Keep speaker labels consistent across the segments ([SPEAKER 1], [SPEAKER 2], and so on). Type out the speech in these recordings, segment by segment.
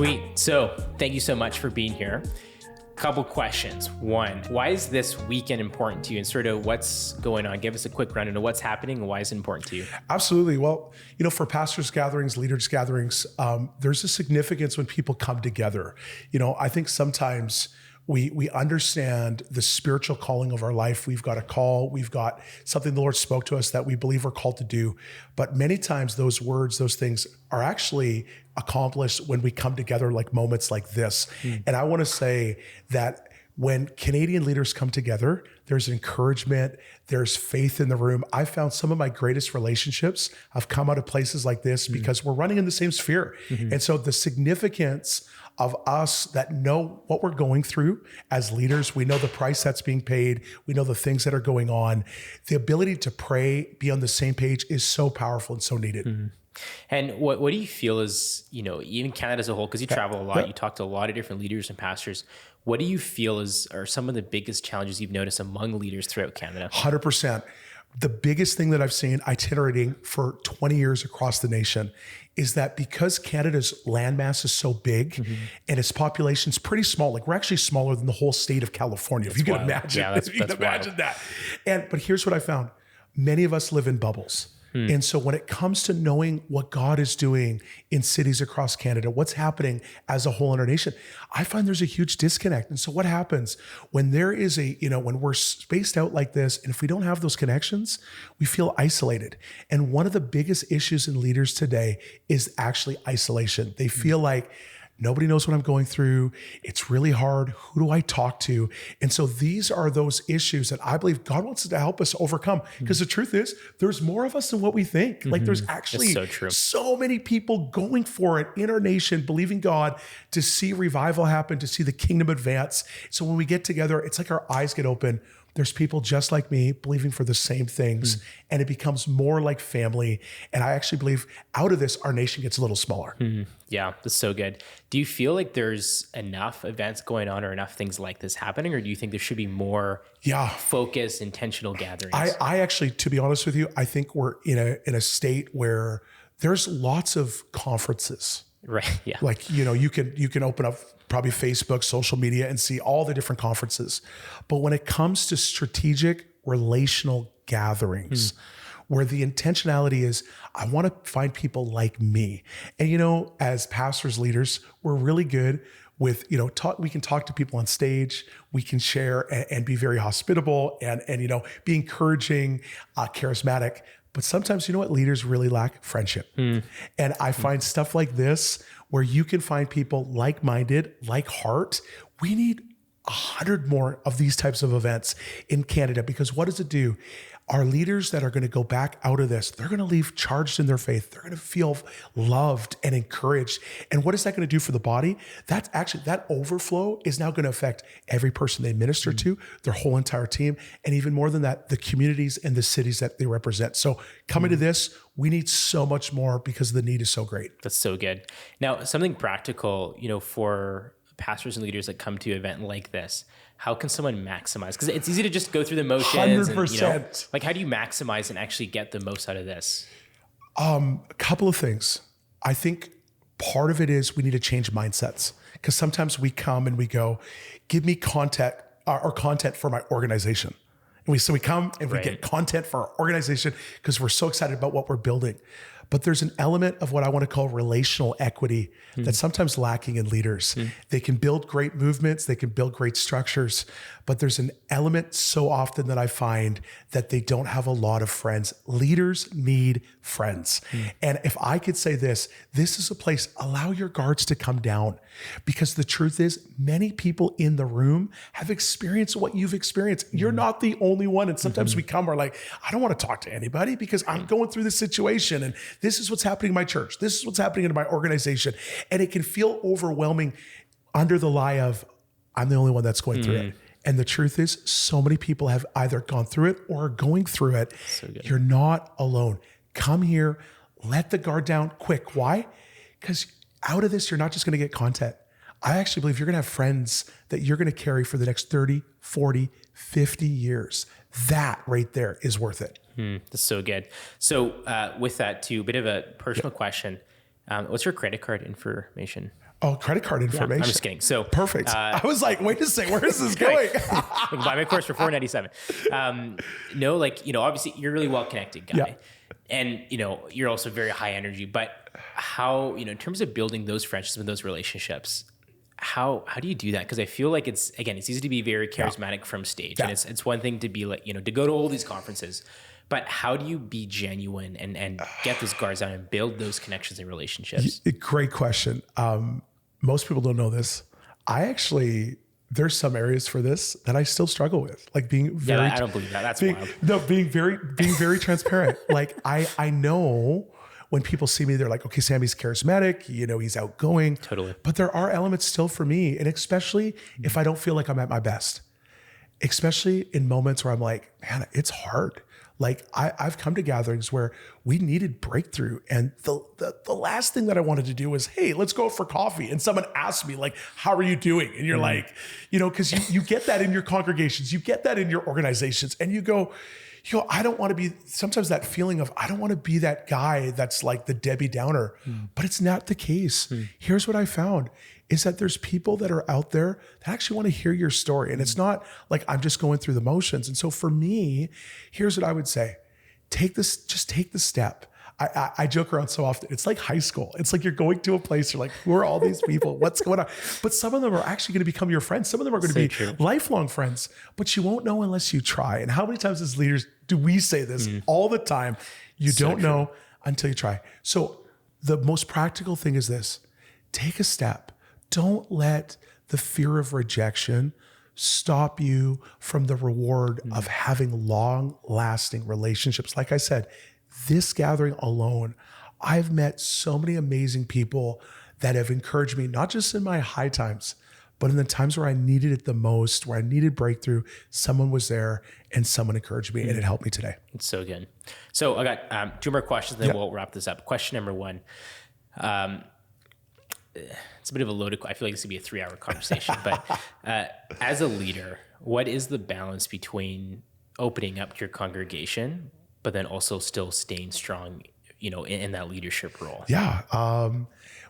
[SPEAKER 1] Sweet. So thank you so much for being here. Couple questions. One, why is this weekend important to you, and sort of what's going on? Give us a quick run into what's happening and why it's important to you.
[SPEAKER 2] Absolutely. Well, for pastors gatherings, leaders gatherings, there's a significance when people come together. I think sometimes we understand the spiritual calling of our life. We've got a call. We've got something the Lord spoke to us that we believe we're called to do. But many times those words, those things are actually accomplished when we come together, like moments like this. And I want to say that when Canadian leaders come together, there's encouragement, there's faith in the room. I found some of my greatest relationships have come out of places like this because we're running in the same sphere. And so the significance of us that know what we're going through as leaders, we know the price that's being paid, we know the things that are going on. The ability to pray, be on the same page is so powerful and so needed.
[SPEAKER 1] And what do you feel is, even Canada as a whole, because you travel a lot, you talk to a lot of different leaders and pastors. What do you feel are some of the biggest challenges you've noticed among leaders throughout Canada?
[SPEAKER 2] 100%. The biggest thing that I've seen itinerating for 20 years across the nation is that because Canada's landmass is so big and its population's pretty small, like we're actually smaller than the whole state of California, if you can imagine, that. But here's what I found. Many of us live in bubbles. And so when it comes to knowing what God is doing in cities across Canada, what's happening as a whole in our nation, I find there's a huge disconnect. And so what happens when there is when we're spaced out like this, and if we don't have those connections, we feel isolated. And one of the biggest issues in leaders today is actually isolation. They feel like nobody knows what I'm going through. It's really hard. Who do I talk to? And so these are those issues that I believe God wants to help us overcome. Because the truth is, there's more of us than what we think. Like there's actually so many people going for it in our nation, believing God to see revival happen, to see the kingdom advance. So when we get together, it's like our eyes get open. There's people just like me believing for the same things, and it becomes more like family. And I actually believe out of this, our nation gets a little smaller.
[SPEAKER 1] Yeah, that's so good. Do you feel like there's enough events going on or enough things like this happening, or do you think there should be more focused, intentional gatherings?
[SPEAKER 2] I actually, to be honest with you, I think we're in a state where there's lots of conferences.
[SPEAKER 1] Right. Yeah.
[SPEAKER 2] Like, you can open up probably Facebook, social media, and see all the different conferences. But when it comes to strategic relational gatherings, where the intentionality is, I want to find people like me. And, as pastors, leaders, we're really good with, we can talk to people on stage, we can share and be very hospitable and be encouraging, charismatic. But sometimes, what leaders really lack? Friendship. And I find stuff like this where you can find people like-minded, like heart. We need 100 more of these types of events in Canada, because what does it do? Our leaders that are going to go back out of this, they're going to leave charged in their faith. They're going to feel loved and encouraged. And what is that going to do for the body? That overflow is now going to affect every person they minister to, their whole entire team, and even more than that, the communities and the cities that they represent. So coming to this, we need so much more because the need is so great.
[SPEAKER 1] That's so good. Now, something practical, for pastors and leaders that come to an event like this, how can someone maximize? Because it's easy to just go through the motions.
[SPEAKER 2] 100%.
[SPEAKER 1] And, like, how do you maximize and actually get the most out of this?
[SPEAKER 2] A couple of things. I think part of it is we need to change mindsets, because sometimes we come and we go, give me content for my organization. And we come and we get content for our organization because we're so excited about what we're building. But there's an element of what I want to call relational equity that's sometimes lacking in leaders. They can build great movements, they can build great structures, but there's an element so often that I find that they don't have a lot of friends. Leaders need friends. And if I could say this is a place, allow your guards to come down, because the truth is many people in the room have experienced what you've experienced. You're not the only one. And sometimes we're like, I don't want to talk to anybody because I'm going through this situation. And this is what's happening in my church. This is what's happening in my organization. And it can feel overwhelming under the lie of, I'm the only one that's going through it. And the truth is, so many people have either gone through it or are going through it. So you're not alone. Come here, let the guard down quick. Why? Because out of this, you're not just going to get content. I actually believe you're going to have friends that you're going to carry for the next 30, 40, 50 years. That right there is worth it.
[SPEAKER 1] That's so good. So with that too, a bit of a personal question. What's your credit card information?
[SPEAKER 2] Oh, credit card information.
[SPEAKER 1] I'm just kidding. So
[SPEAKER 2] perfect. I was like, wait a second, where is this going?
[SPEAKER 1] You can buy my course for $497. No, like, obviously you're a really well-connected guy.
[SPEAKER 2] Yeah.
[SPEAKER 1] And, you're also very high energy, but how, in terms of building those friendships and those relationships, how do you do that? Because I feel like it's easy to be very charismatic from stage. And it's one thing to be like, to go to all these conferences, but how do you be genuine and get those guards down and build those connections and relationships?
[SPEAKER 2] Great question. Most people don't know this. There's some areas for this that I still struggle with, like being very.
[SPEAKER 1] I don't believe that. That's wild.
[SPEAKER 2] No, being very transparent. Like I know when people see me, they're like, okay, Sammy's charismatic, he's outgoing.
[SPEAKER 1] Totally.
[SPEAKER 2] But there are elements still for me, and especially if I don't feel like I'm at my best, especially in moments where I'm like, man, it's hard. Like I've come to gatherings where we needed breakthrough. And the last thing that I wanted to do was, hey, let's go for coffee. And someone asked me like, how are you doing? And you're like, cause you get that in your congregations, you get that in your organizations, and you go, I don't want to be, sometimes that feeling of, I don't want to be that guy that's like the Debbie Downer, but it's not the case. Here's what I found is that there's people that are out there that actually want to hear your story. And it's not like I'm just going through the motions. And so for me, here's what I would say. Just take the step. I joke around so often. It's like high school. It's like you're going to a place, you're like, who are all these people? What's going on? But some of them are actually going to become your friends. Some of them are going to be lifelong friends, but you won't know unless you try. And how many times as leaders do we say this all the time? You don't know until you try. So the most practical thing is this: take a step. Don't let the fear of rejection stop you from the reward of having long-lasting relationships. Like I said, this gathering alone, I've met so many amazing people that have encouraged me, not just in my high times, but in the times where I needed it the most, where I needed breakthrough. Someone was there and someone encouraged me, and it helped me today.
[SPEAKER 1] It's so good. So I got 2 more questions, then we'll wrap this up. Question number 1. It's a bit of a loaded, I feel like this would be a 3-hour conversation, but as a leader, what is the balance between opening up your congregation, but then also still staying strong, in that leadership role?
[SPEAKER 2] Yeah.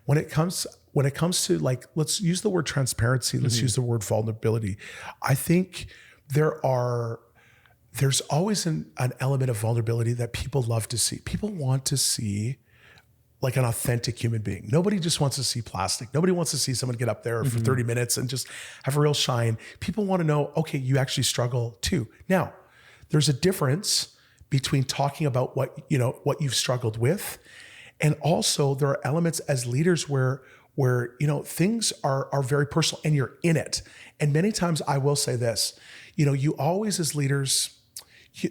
[SPEAKER 2] When it comes to, like, let's use the word transparency. Let's use the word vulnerability. I think there's always an element of vulnerability that people love to see. People want to see like an authentic human being. Nobody just wants to see plastic. Nobody wants to see someone get up there for 30 minutes and just have a real shine. People want to know, okay, you actually struggle too. Now, there's a difference between talking about what you've struggled with, and also there are elements as leaders where things are very personal and you're in it. And many times I will say this, you always as leaders,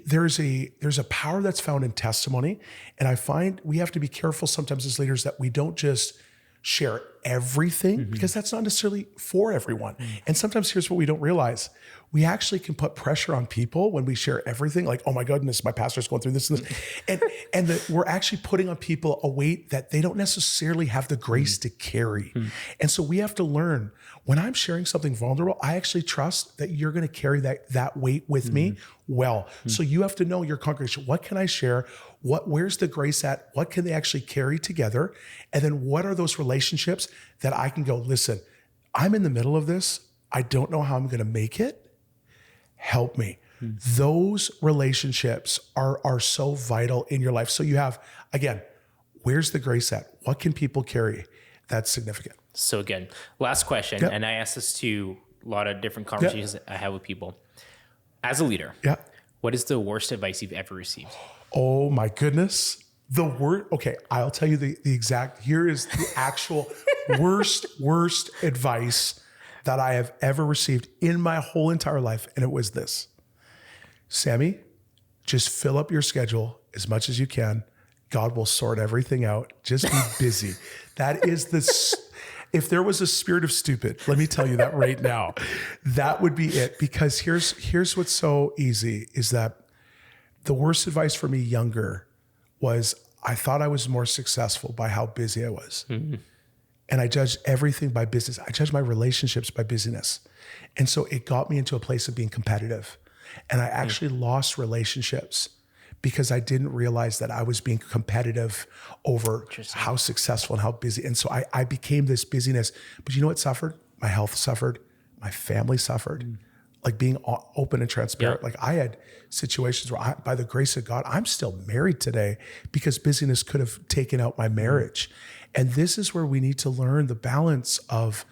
[SPEAKER 2] there's a power that's found in testimony. And I find we have to be careful sometimes as leaders that we don't just share everything, because that's not necessarily for everyone. And sometimes here's what we don't realize. We actually can put pressure on people when we share everything, like, oh my goodness, my pastor's going through this and this. and we're actually putting on people a weight that they don't necessarily have the grace to carry. And so we have to learn, when I'm sharing something vulnerable, I actually trust that you're going to carry that weight with me well. So you have to know your congregation. What can I share? Where's the grace at? What can they actually carry together? And then what are those relationships that I can go, listen, I'm in the middle of this. I don't know how I'm going to make it. Help me. Those relationships are so vital in your life. So you have, again, where's the grace at? What can people carry? That's significant.
[SPEAKER 1] So again, last question. And I ask this to a lot of different conversations I have with people. As a leader, what is the worst advice you've ever received?
[SPEAKER 2] Oh my goodness. Okay, I'll tell you the exact, here is the actual worst advice that I have ever received in my whole entire life. And it was this: Sammy, just fill up your schedule as much as you can. God will sort everything out. Just be busy. That is if there was a spirit of stupid, let me tell you that right now, that would be it. Because here's what's so easy is that the worst advice for me younger was I thought I was more successful by how busy I was. And I judged everything by business. I judged my relationships by busyness. And so it got me into a place of being competitive. And I actually lost relationships because I didn't realize that I was being competitive over how successful and how busy. And so I became this busyness. But you know what suffered? My health suffered. My family suffered. Like being open and transparent. Like I had situations where by the grace of God, I'm still married today because busyness could have taken out my marriage. And this is where we need to learn the balance of,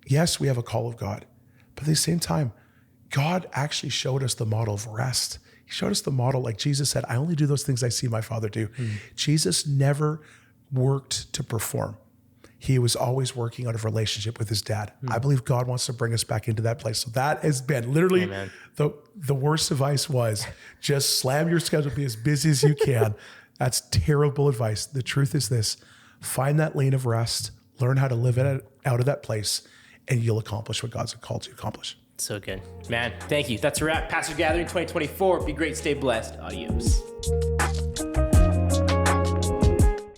[SPEAKER 2] yes, we have a call of God, but at the same time, God actually showed us the model of rest. He showed us the model, like Jesus said, I only do those things I see my Father do. Jesus never worked to perform. He was always working out of relationship with his dad. I believe God wants to bring us back into that place. So that has been literally the worst advice was just slam your schedule, be as busy as you can. That's terrible advice. The truth is this, find that lane of rest, learn how to live out of that place, and you'll accomplish what God's called you to accomplish.
[SPEAKER 1] So good. Man, thank you. That's a wrap. Pastor Gathering 2024. Be great. Stay blessed. Adios.